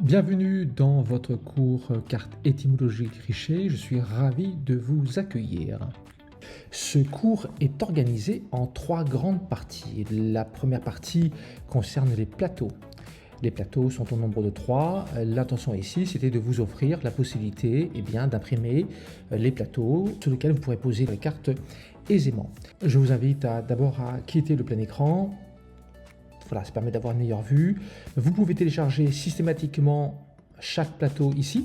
Bienvenue dans votre cours carte étymologique Richer, je suis ravi de vous accueillir. Ce cours est organisé en 3 grandes parties. La première partie concerne les plateaux. Les plateaux sont au nombre de 3. L'intention ici, c'était de vous offrir la possibilité d'imprimer les plateaux sur lesquels vous pourrez poser les cartes aisément. Je vous invite d'abord à quitter le plein écran. Voilà, ça permet d'avoir une meilleure vue. Vous pouvez télécharger systématiquement chaque plateau ici.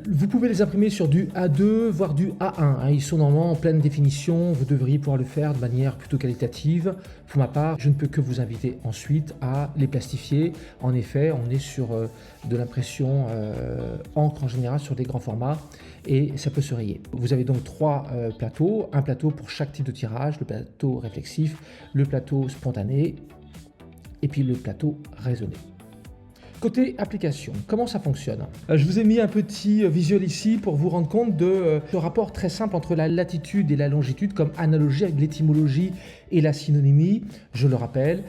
Vous pouvez les imprimer sur du A2, voire du A1. Ils sont normalement en pleine définition. Vous devriez pouvoir le faire de manière plutôt qualitative. Pour ma part, je ne peux que vous inviter ensuite à les plastifier. En effet, on est sur de l'impression encre en général sur des grands formats et ça peut se rayer. Vous avez donc 3 plateaux. Un plateau pour chaque type de tirage, le plateau réflexif, le plateau spontané et puis le plateau raisonné. Côté application, comment ça fonctionne? Je vous ai mis un petit visuel ici pour vous rendre compte de ce rapport très simple entre la latitude et la longitude comme analogie avec l'étymologie et la synonymie. Je le rappelle,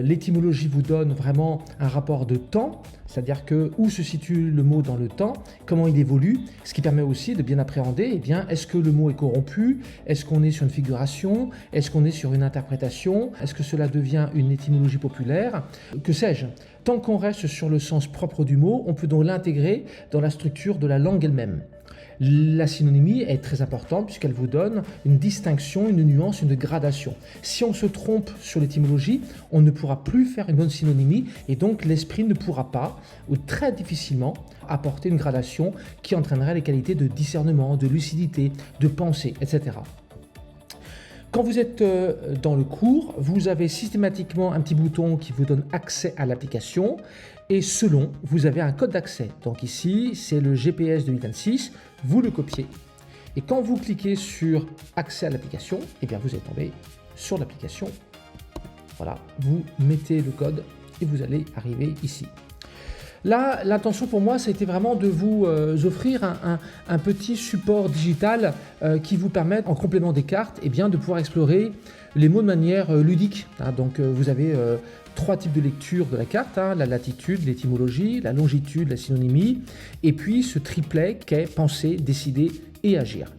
l'étymologie vous donne vraiment un rapport de temps, c'est-à-dire que où se situe le mot dans le temps, comment il évolue, ce qui permet aussi de bien appréhender, est-ce que le mot est corrompu, est-ce qu'on est sur une figuration, est-ce qu'on est sur une interprétation, est-ce que cela devient une étymologie populaire, que sais-je. Tant qu'on reste sur le sens propre du mot, on peut donc l'intégrer dans la structure de la langue elle-même. La synonymie est très importante puisqu'elle vous donne une distinction, une nuance, une gradation. Si on se trompe sur l'étymologie, on ne pourra plus faire une bonne synonymie et donc l'esprit ne pourra pas, ou très difficilement, apporter une gradation qui entraînerait les qualités de discernement, de lucidité, de pensée, etc. Quand vous êtes dans le cours, vous avez systématiquement un petit bouton qui vous donne accès à l'application et selon, vous avez un code d'accès. Donc ici, c'est le GPS 2026, vous le copiez et quand vous cliquez sur accès à l'application, vous allez tomber sur l'application. Voilà, vous mettez le code et vous allez arriver ici. Là, l'intention pour moi, c'était vraiment de vous offrir un petit support digital qui vous permette, en complément des cartes, de pouvoir explorer les mots de manière ludique. Donc, vous avez 3 types de lecture de la carte, la latitude, l'étymologie, la longitude, la synonymie, et puis ce triplet qu'est penser, décider et agir.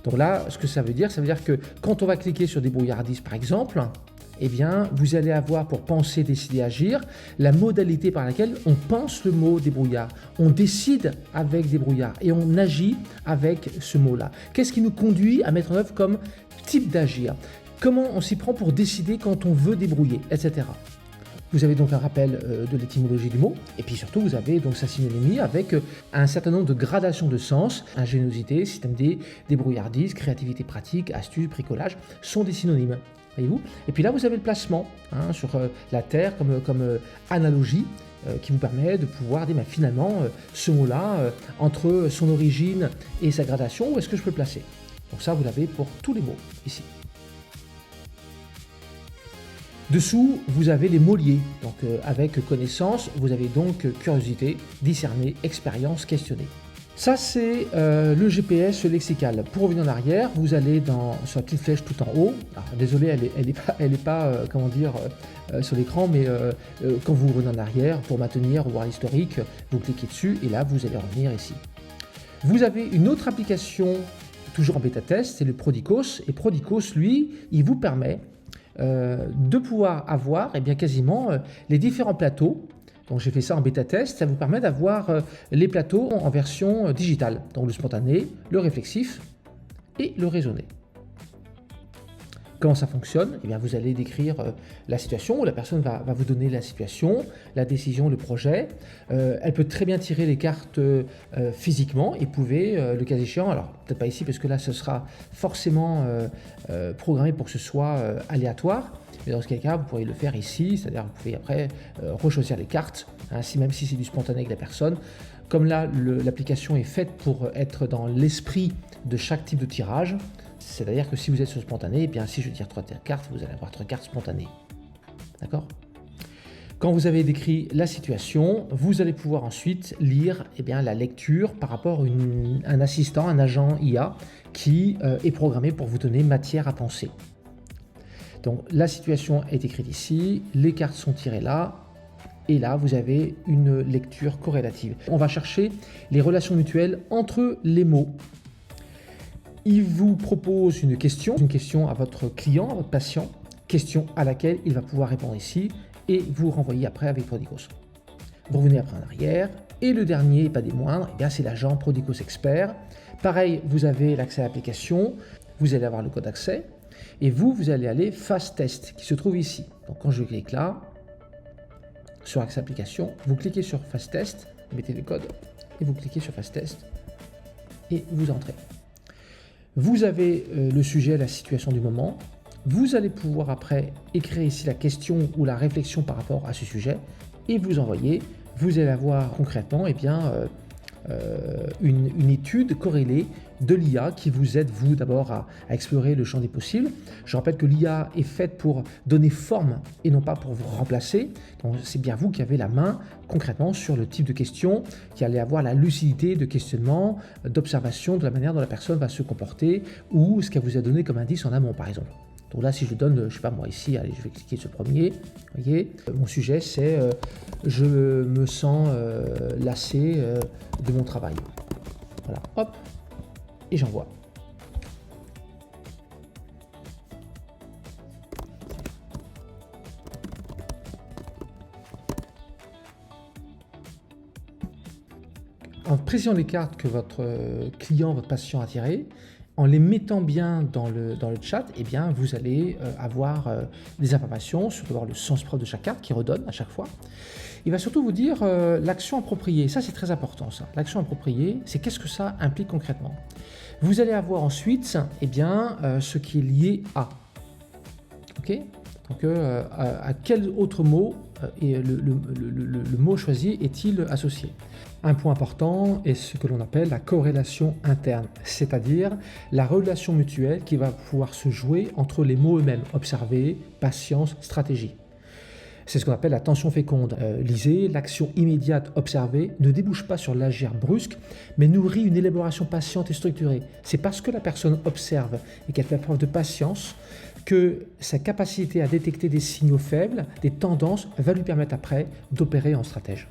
Donc là, ce que ça veut dire que quand on va cliquer sur débrouillardise par exemple, vous allez avoir pour penser, décider, agir, la modalité par laquelle on pense le mot débrouillard, on décide avec débrouillard et on agit avec ce mot-là. Qu'est-ce qui nous conduit à mettre en œuvre comme type d'agir? Comment on s'y prend pour décider quand on veut débrouiller, etc. Vous avez donc un rappel de l'étymologie du mot et puis surtout vous avez donc sa synonymie avec un certain nombre de gradations de sens. Ingéniosité, système D, débrouillardise, créativité pratique, astuce, bricolage sont des synonymes. Voyez-vous? Et puis là, vous avez le placement sur la Terre comme analogie qui vous permet de pouvoir dire finalement ce mot-là, entre son origine et sa gradation, où est-ce que je peux le placer? Donc ça, vous l'avez pour tous les mots ici. Dessous, vous avez les mots liés. Donc avec connaissance, vous avez donc curiosité, discerner, expérience, questionner. Ça, c'est le GPS lexical. Pour revenir en arrière, vous allez sur la petite flèche tout en haut. Alors, désolé, elle est pas sur l'écran, mais quand vous revenez en arrière, pour maintenir ou voir l'historique, vous cliquez dessus et là, vous allez revenir ici. Vous avez une autre application, toujours en bêta-test, c'est le Prodicos. Et Prodicos, lui, il vous permet de pouvoir avoir quasiment les différents plateaux. Donc j'ai fait ça en bêta-test, ça vous permet d'avoir les plateaux en version digitale. Donc le spontané, le réflexif et le raisonné. Comment ça fonctionne? Vous allez décrire la situation, où la personne va vous donner la situation, la décision, le projet. Elle peut très bien tirer les cartes physiquement et pouvez, le cas échéant, alors peut-être pas ici parce que là ce sera forcément programmé pour que ce soit aléatoire, mais dans ce cas, vous pourriez le faire ici, c'est-à-dire vous pouvez après rechoisir les cartes, même si c'est du spontané avec la personne. Comme là, l'application est faite pour être dans l'esprit de chaque type de tirage, c'est-à-dire que si vous êtes sur spontané, si je tire 3 cartes, vous allez avoir 3 cartes spontanées. D'accord? Quand vous avez décrit la situation, vous allez pouvoir ensuite lire la lecture par rapport à un assistant, un agent IA qui est programmé pour vous donner matière à penser. Donc la situation est écrite ici, les cartes sont tirées là, Et là, vous avez une lecture corrélative. On va chercher les relations mutuelles entre les mots. Il vous propose une question à votre client, à votre patient, question à laquelle il va pouvoir répondre ici et vous renvoyer après avec Prodigos. Vous revenez après en arrière et le dernier, et pas des moindres, eh bien c'est l'agent Prodigos Expert. Pareil, vous avez l'accès à l'application, vous allez avoir le code d'accès et vous allez aller Fast Test qui se trouve ici. Donc quand je clique là, sur accès application, vous cliquez sur Fast Test, vous mettez le code et vous cliquez sur Fast Test et vous entrez. Vous avez le sujet, la situation du moment. Vous allez pouvoir après écrire ici la question ou la réflexion par rapport à ce sujet et vous envoyer. Vous allez avoir concrètement une étude corrélée de l'IA qui vous aide, vous, d'abord à explorer le champ des possibles. Je rappelle que l'IA est faite pour donner forme et non pas pour vous remplacer. Donc, c'est bien vous qui avez la main concrètement sur le type de question, qui allez avoir la lucidité de questionnement, d'observation de la manière dont la personne va se comporter ou ce qu'elle vous a donné comme indice en amont, par exemple. Donc là, si je donne, je sais pas moi ici, allez, je vais cliquer sur le premier. Vous voyez, mon sujet c'est je me sens lassé de mon travail. Voilà, hop, et j'envoie. En précisant les cartes que votre client, votre patient a tirées, en les mettant bien dans le chat, eh bien, vous allez avoir des informations sur le sens propre de chaque carte qui redonne à chaque fois. Il va surtout vous dire l'action appropriée. Ça, c'est très important, ça. L'action appropriée, c'est qu'est-ce que ça implique concrètement. Vous allez avoir ensuite eh bien, ce qui est lié à. Ok ? Donc, à quel autre mot et le mot choisi est-il associé? Un point important est ce que l'on appelle la corrélation interne, c'est-à-dire la relation mutuelle qui va pouvoir se jouer entre les mots eux-mêmes, observer, patience, stratégie. C'est ce qu'on appelle la tension féconde. Lisez, l'action immédiate observée ne débouche pas sur l'agir brusque, mais nourrit une élaboration patiente et structurée. C'est parce que la personne observe et qu'elle fait preuve de patience que sa capacité à détecter des signaux faibles, des tendances, va lui permettre après d'opérer en stratège.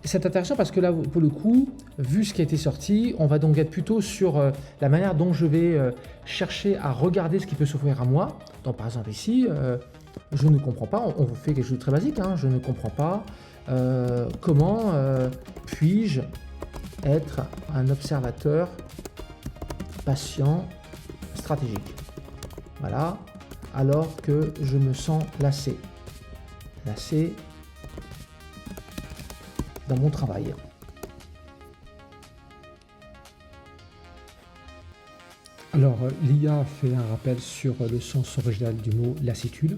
C'est intéressant parce que là, pour le coup, vu ce qui a été sorti, on va donc être plutôt sur la manière dont je vais chercher à regarder ce qui peut s'offrir à moi. Donc par exemple ici, je ne comprends pas, on fait quelque chose de très basique, hein, je ne comprends pas comment puis-je être un observateur patient stratégique. Voilà, alors que je me sens lassé dans mon travail. Alors, l'IA fait un rappel sur le sens original du mot lassitude.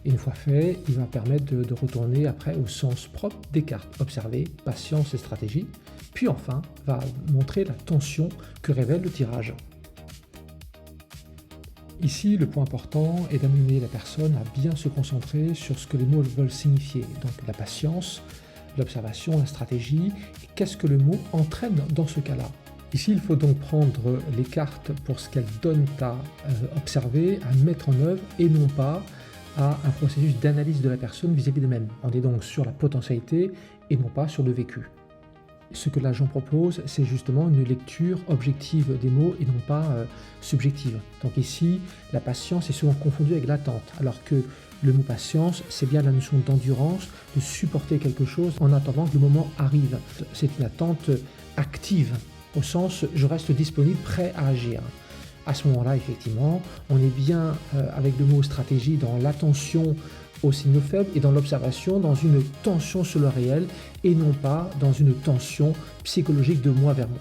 Et une fois fait, il va permettre de retourner après au sens propre des cartes. Observer, patience et stratégie. Puis enfin, va montrer la tension que révèle le tirage. Ici, le point important est d'amener la personne à bien se concentrer sur ce que les mots veulent signifier. Donc la patience, l'observation, la stratégie, et qu'est-ce que le mot entraîne dans ce cas-là. Ici, il faut donc prendre les cartes pour ce qu'elles donnent à observer, à mettre en œuvre, et non pas à un processus d'analyse de la personne vis-à-vis d'elle-même. On est donc sur la potentialité et non pas sur le vécu. Ce que l'agent propose, c'est justement une lecture objective des mots et non pas subjective. Donc ici, la patience est souvent confondue avec l'attente, alors que le mot patience, c'est bien la notion d'endurance, de supporter quelque chose en attendant que le moment arrive. C'est une attente active, au sens je reste disponible, prêt à agir. À ce moment-là, effectivement, on est bien avec le mot stratégie dans l'attention aux signaux faibles et dans l'observation, dans une tension sur le réel et non pas dans une tension psychologique de moi vers moi.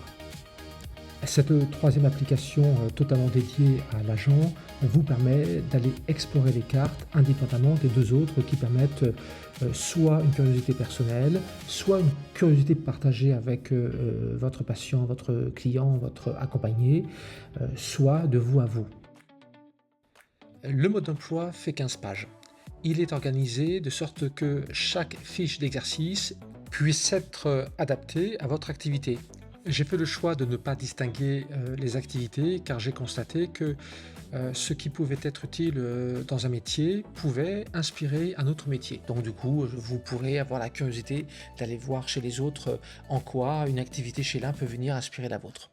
Cette troisième application totalement dédiée à l'agent vous permet d'aller explorer les cartes indépendamment des deux autres qui permettent soit une curiosité personnelle, soit une curiosité partagée avec votre patient, votre client, votre accompagné, soit de vous à vous. Le mode d'emploi fait 15 pages. Il est organisé de sorte que chaque fiche d'exercice puisse être adaptée à votre activité. J'ai fait le choix de ne pas distinguer les activités car j'ai constaté que ce qui pouvait être utile dans un métier pouvait inspirer un autre métier. Donc du coup, vous pourrez avoir la curiosité d'aller voir chez les autres en quoi une activité chez l'un peut venir inspirer la vôtre.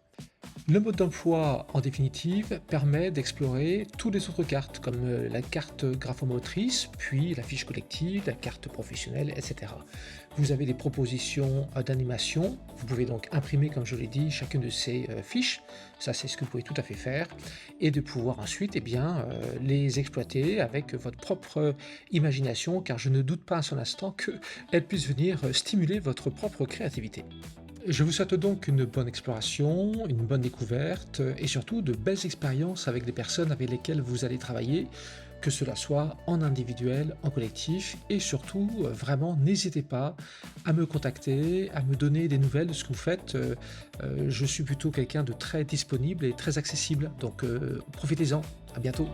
Le mode d'emploi, en définitive, permet d'explorer toutes les autres cartes, comme la carte graphomotrice, puis la fiche collective, la carte professionnelle, etc. Vous avez des propositions d'animation. Vous pouvez donc imprimer, comme je l'ai dit, chacune de ces fiches. Ça, c'est ce que vous pouvez tout à fait faire. Et de pouvoir ensuite les exploiter avec votre propre imagination, car je ne doute pas un seul instant qu'elle puisse venir stimuler votre propre créativité. Je vous souhaite donc une bonne exploration, une bonne découverte et surtout de belles expériences avec des personnes avec lesquelles vous allez travailler, que cela soit en individuel, en collectif et surtout vraiment n'hésitez pas à me contacter, à me donner des nouvelles de ce que vous faites. Je suis plutôt quelqu'un de très disponible et très accessible, donc profitez-en. À bientôt.